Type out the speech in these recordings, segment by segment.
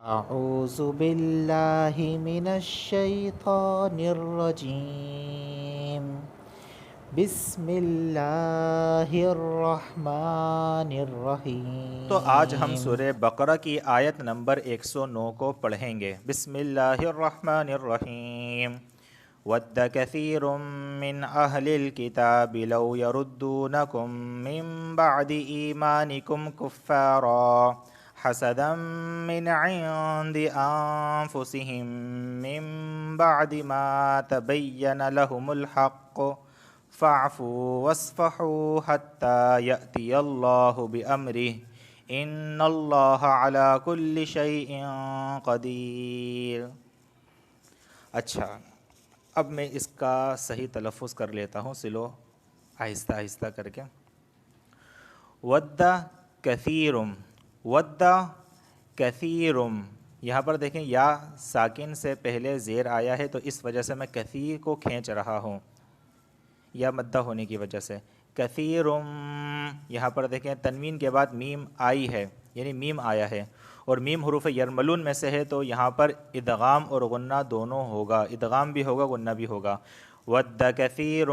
أعوذ بالله من الشيطان الرجيم بسم الله الرحمن تو آج ہم الرحيم سورہ بقرہ کی آیت نمبر 109 کو پڑھیں گے۔ بسم اللہ الرحمن الرحیم۔ وَدَّ كَثِيرٌ مِّنْ أَهْلِ الْكِتَابِ لَوْ يَرُدُّونَكُم مِّن بَعْدِ إِيمَانِكُمْ كُفَّارًا حَسَدًا مِّنْ عِندِ أَنفُسِهِم مِّن بَعْدِ مَا تَبَيَّنَ لَهُمُ الْحَقُّ فَاعْفُوا وَاصْفَحُوا حَتَّى يَأْتِيَ اللَّهُ بِأَمْرِهِ إِنَّ اللَّهَ عَلَى كُلِّ شَيْءٍ قَدِيرٌ۔ اچھا، اب میں اس کا صحیح تلفظ کر لیتا ہوں، سلو آہستہ آہستہ کر کے۔ ود کثیرم، ود کثیرم، یہاں پر دیکھیں یا ساکن سے پہلے زیر آیا ہے تو اس وجہ سے میں کثیر کو کھینچ رہا ہوں، یا مدہ ہونے کی وجہ سے۔ کثیرم، یہاں پر دیکھیں تنوین کے بعد میم آئی ہے، یعنی میم آیا ہے، اور میم حروف یرملون میں سے ہے تو یہاں پر ادغام اور غنہ دونوں ہوگا، ادغام بھی ہوگا غنہ بھی ہوگا۔ ود کثیر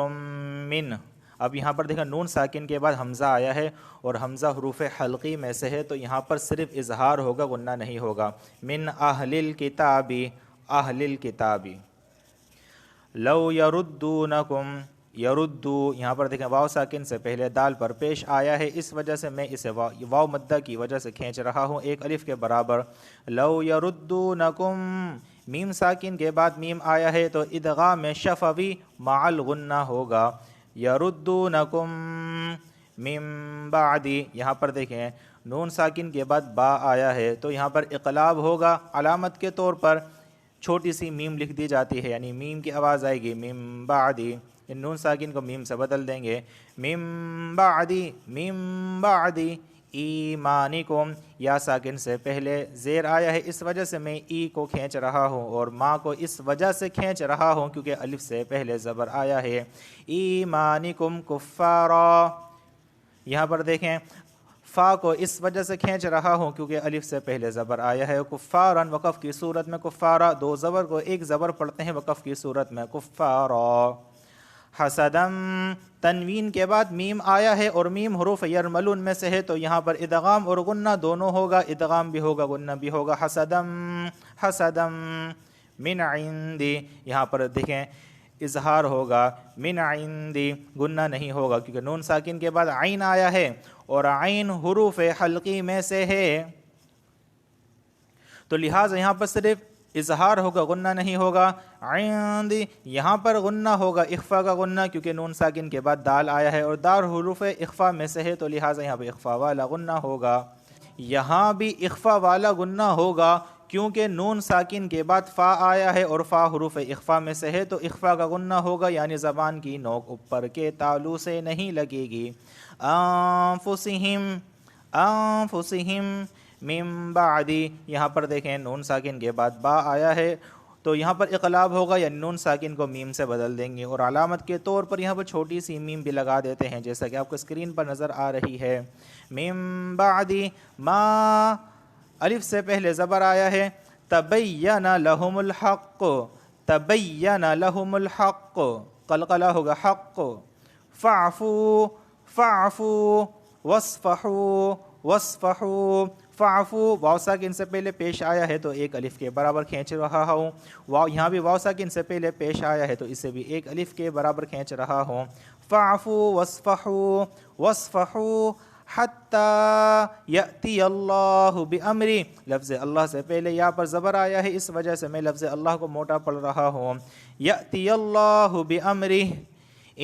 من، اب یہاں پر دیکھیں نون ساکن کے بعد حمزہ آیا ہے اور حمزہ حروف حلقی میں سے ہے تو یہاں پر صرف اظہار ہوگا، غنہ نہیں ہوگا۔ من اہل الکتاب، اہل الکتاب۔ لو یردونکم، یردو، یہاں پر دیکھیں واو ساکن سے پہلے دال پر پیش آیا ہے، اس وجہ سے میں اسے واو مدہ کی وجہ سے کھینچ رہا ہوں ایک الف کے برابر۔ لو یردونکم، میم ساکن کے بعد میم آیا ہے تو ادغام شفوی مع الغنہ ہوگا۔ یردونکم من بعد، یہاں پر دیکھیں نون ساکن کے بعد با آیا ہے تو یہاں پر اقلاب ہوگا، علامت کے طور پر چھوٹی سی میم لکھ دی جاتی ہے، یعنی میم کی آواز آئے گی من بعدی، نون ساکن کو میم سے بدل دیں گے۔ من بعدی، من بعدی ایمانکم، یا ساکن سے پہلے زیر آیا ہے اس وجہ سے میں ای کو کھینچ رہا ہوں، اور ماں کو اس وجہ سے کھینچ رہا ہوں کیونکہ الف سے پہلے زبر آیا ہے۔ ایمانکم کفارا، یہاں پر دیکھیں فا کو اس وجہ سے کھینچ رہا ہوں کیونکہ الف سے پہلے زبر آیا ہے۔ کفارن، وقف کی صورت میں کفارا، دو زبر کو ایک زبر پڑھتے ہیں وقف کی صورت میں، کفارا۔ حسدم، تنوین کے بعد میم آیا ہے اور میم حروف یرملون میں سے ہے تو یہاں پر ادغام اور غنہ دونوں ہوگا، ادغام بھی ہوگا غنہ بھی ہوگا۔ حسدم، حسدم من عندی، یہاں پر دیکھیں اظہار ہوگا، من عندی، غنہ نہیں ہوگا کیونکہ نون ساکن کے بعد عین آیا ہے اور عین حروف حلقی میں سے ہے تو لہٰذا یہاں پر صرف اظہار ہوگا، غنہ نہیں ہوگا۔ عند، یہاں پر غنہ ہوگا، اخفا کا غنہ، کیونکہ نون ساکن کے بعد دال آیا ہے اور دار حروف اخفا میں سے ہے تو لہٰذا یہاں پہ اخفا والا غنہ ہوگا۔ یہاں بھی اخفا والا غنہ ہوگا کیونکہ نون ساکن کے بعد فا آیا ہے اور فا حروف اخفا میں سے ہے تو اخفا کا غنہ ہوگا، یعنی زبان کی نوک اوپر کے تالو سے نہیں لگے گی۔ انفسہم، انفسہم من بعدی، یہاں پر دیکھیں نون ساکن کے بعد با آیا ہے تو یہاں پر اقلاب ہوگا، یعنی نون ساکن کو میم سے بدل دیں گے اور علامت کے طور پر یہاں پر چھوٹی سی میم بھی لگا دیتے ہیں جیسا کہ آپ کو اسکرین پر نظر آ رہی ہے۔ من بعدی ما، الف سے پہلے زبر آیا ہے، تبین لہم الحق، تبین لہم الحق، قلقلہ ہوگا حق۔ فاعفو، فاعفو واصفحوا، واصفحوا، فاعفو، واو ساکن سے پہلے پیش آیا ہے تو ایک الف کے برابر کھینچ رہا ہوں، واو یہاں بھی واو ساکن سے پہلے پیش آیا ہے تو اسے بھی ایک الف کے برابر کھینچ رہا ہوں۔ فاعفو واصفحوا، واصفحوا حتی یأتی اللہ بامری، لفظ اللہ سے پہلے یا پر زبر آیا ہے اس وجہ سے میں لفظ اللہ کو موٹا پڑھ رہا ہوں۔ یأتی اللہ بامرہ،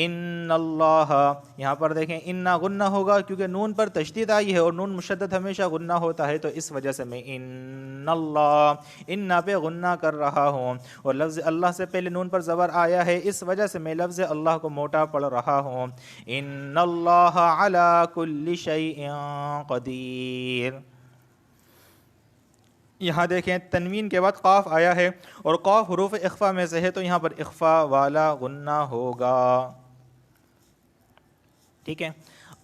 ان اللہ، یہاں پر دیکھیں انا غنہ ہوگا کیونکہ نون پر تشدید آئی ہے اور نون مشدد ہمیشہ غنہ ہوتا ہے تو اس وجہ سے میں ان اللہ، انا پہ غنہ کر رہا ہوں، اور لفظ اللہ سے پہلے نون پر زبر آیا ہے اس وجہ سے میں لفظ اللہ کو موٹا پڑھ رہا ہوں۔ ان اللہ علی کل شیء قدیر۔ یہاں دیکھیں تنوین کے بعد قاف آیا ہے اور قاف حروف اخفا میں سے ہے تو یہاں پر اخفا والا غنہ ہوگا، ٹھیک ہے۔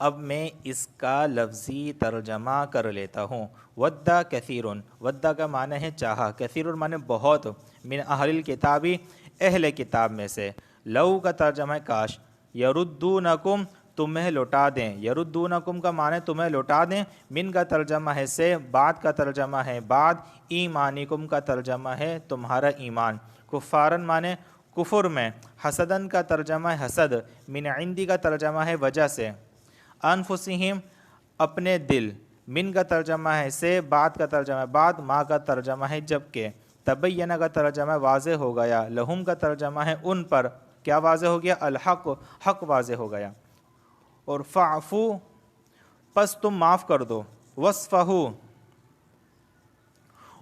اب میں اس کا لفظی ترجمہ کر لیتا ہوں۔ ودّ کثیرٌ، ودّ کا معنی ہے چاہا، کثیر معنی بہت، من اہل الکتابی اہل کتاب میں سے، لو کا ترجمہ ہے کاش، یردونکم تمہیں لوٹا دیں، یردونکم کا معنی تمہیں لوٹا دیں، من کا ترجمہ ہے سے، بعد کا ترجمہ ہے بعد، ایمانکم کا ترجمہ ہے تمہارا ایمان، کفارن معنی کفر میں، حسدن کا ترجمہ ہے حسد، من عندی کا ترجمہ ہے وجہ سے، انفسہم اپنے دل، من کا ترجمہ ہے سے، بعد کا ترجمہ ہے بعد، ما کا ترجمہ ہے جبکہ، تبینہ کا ترجمہ ہے واضح ہو گیا، لہم کا ترجمہ ہے ان پر، کیا واضح ہو گیا؟ الحق، حق واضح ہو گیا، اور فعفو پس تم معاف کر دو، وصفہو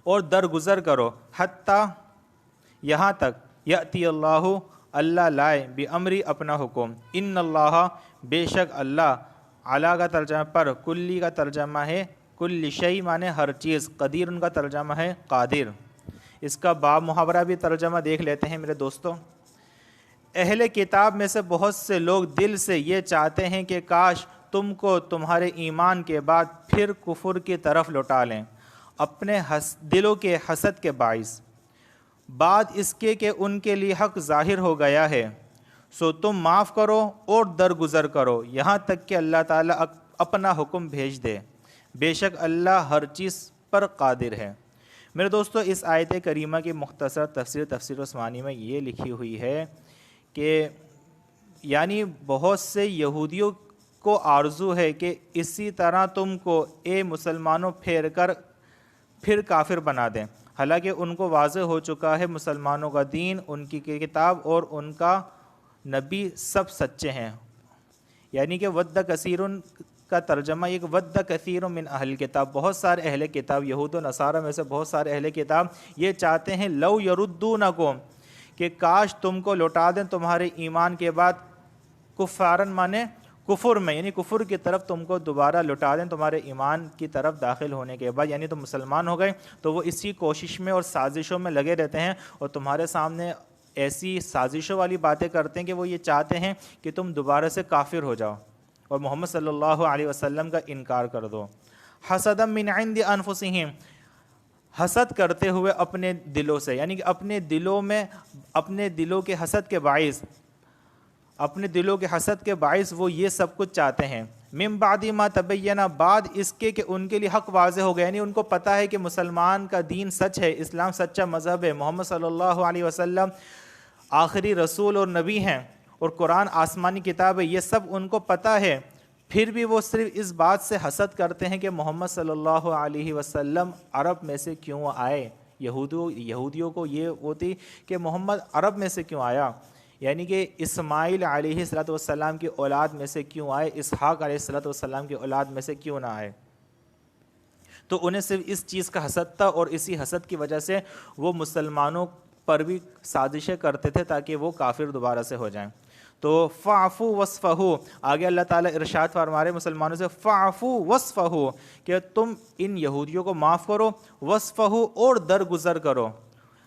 اور درگزر کرو، حتیٰ یہاں تک، یأتی اللہ اللہ لائے، بامری اپنا حکم، ان اللہ بے شک اللہ، علی کا ترجمہ پر، کلی کا ترجمہ ہے کل شیء معنی ہر چیز، قدیر ان کا ترجمہ ہے قادر۔ اس کا باب محاورہ بھی ترجمہ دیکھ لیتے ہیں میرے دوستوں۔ اہل کتاب میں سے بہت سے لوگ دل سے یہ چاہتے ہیں کہ کاش تم کو تمہارے ایمان کے بعد پھر کفر کی طرف لوٹا لیں، اپنے دلوں کے حسد کے باعث، بعد اس کے کہ ان کے لیے حق ظاہر ہو گیا ہے، سو تم معاف کرو اور درگزر کرو یہاں تک کہ اللہ تعالیٰ اپنا حکم بھیج دے، بے شک اللہ ہر چیز پر قادر ہے۔ میرے دوستو، اس آیت کریمہ کی مختصر تفسیر عثمانی میں یہ لکھی ہوئی ہے کہ یعنی بہت سے یہودیوں کو آرزو ہے کہ اسی طرح تم کو اے مسلمانوں پھیر کر پھر کافر بنا دیں، حالانکہ ان کو واضح ہو چکا ہے مسلمانوں کا دین، ان کی کتاب اور ان کا نبی سب سچے ہیں۔ یعنی کہ ود کثیرن کا ترجمہ ایک ود کثیر من اہل کتاب، بہت سارے اہل کتاب، یہود و نصارہ میں سے بہت سارے اہل کتاب یہ چاہتے ہیں لو یردونکم کہ کاش تم کو لوٹا دیں تمہارے ایمان کے بعد، کفارن مانے کفر میں، یعنی کفر کی طرف تم کو دوبارہ لوٹا دیں تمہارے ایمان کی طرف داخل ہونے کے بعد، یعنی تم مسلمان ہو گئے تو وہ اسی کوشش میں اور سازشوں میں لگے رہتے ہیں، اور تمہارے سامنے ایسی سازشوں والی باتیں کرتے ہیں کہ وہ یہ چاہتے ہیں کہ تم دوبارہ سے کافر ہو جاؤ اور محمد صلی اللہ علیہ وسلم کا انکار کر دو۔ حسدا من عند انفسہم، حسد کرتے ہوئے اپنے دلوں سے، یعنی کہ اپنے دلوں میں، اپنے دلوں کے حسد کے باعث، اپنے دلوں کے حسد کے باعث وہ یہ سب کچھ چاہتے ہیں، من بعد ما تبین، بعد اس کے کہ ان کے لیے حق واضح ہو گیا، یعنی ان کو پتہ ہے کہ مسلمان کا دین سچ ہے، اسلام سچا مذہب ہے، محمد صلی اللہ علیہ وسلم آخری رسول اور نبی ہیں، اور قرآن آسمانی کتاب ہے، یہ سب ان کو پتہ ہے، پھر بھی وہ صرف اس بات سے حسد کرتے ہیں کہ محمد صلی اللہ علیہ وسلم عرب میں سے کیوں آئے۔ یہودیوں کو یہ ہوتی کہ محمد عرب میں سے کیوں آیا، یعنی کہ اسماعیل علیہ السلام کی اولاد میں سے کیوں آئے، اسحاق علیہ السلام کی اولاد میں سے کیوں نہ آئے۔ تو انہیں صرف اس چیز کا حسد تھا، اور اسی حسد کی وجہ سے وہ مسلمانوں پر بھی سازشیں کرتے تھے تاکہ وہ کافر دوبارہ سے ہو جائیں۔ تو فعفو وصفہو، آگے اللہ تعالیٰ ارشاد فرما رہے مسلمانوں سے فعفو وصفہو کہ تم ان یہودیوں کو معاف کرو، وصفہو اور درگزر کرو،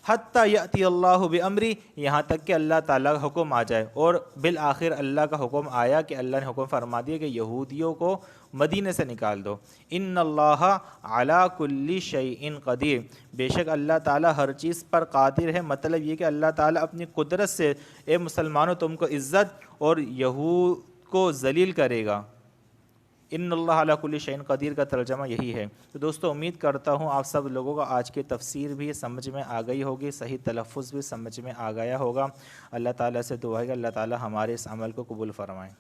حتیٰ یأتی اللہ بامری، یہاں تک کہ اللہ تعالیٰ کا حکم آ جائے، اور بالآخر اللہ کا حکم آیا کہ اللہ نے حکم فرما دیا کہ یہودیوں کو مدینے سے نکال دو۔ ان اللہ علی کل شیء قدیر، بے شک اللہ تعالیٰ ہر چیز پر قادر ہے، مطلب یہ کہ اللہ تعالیٰ اپنی قدرت سے اے مسلمانوں تم کو عزت اور یہود کو ذلیل کرے گا۔ ان اللہ علی کل شیء قدیر کا ترجمہ یہی ہے۔ تو دوستو، امید کرتا ہوں آپ سب لوگوں کو آج کی تفسیر بھی سمجھ میں آ گئی ہوگی، صحیح تلفظ بھی سمجھ میں آ گیا ہوگا۔ اللہ تعالیٰ سے دعا ہے کہ اللہ تعالیٰ ہمارے اس عمل کو قبول فرمائیں۔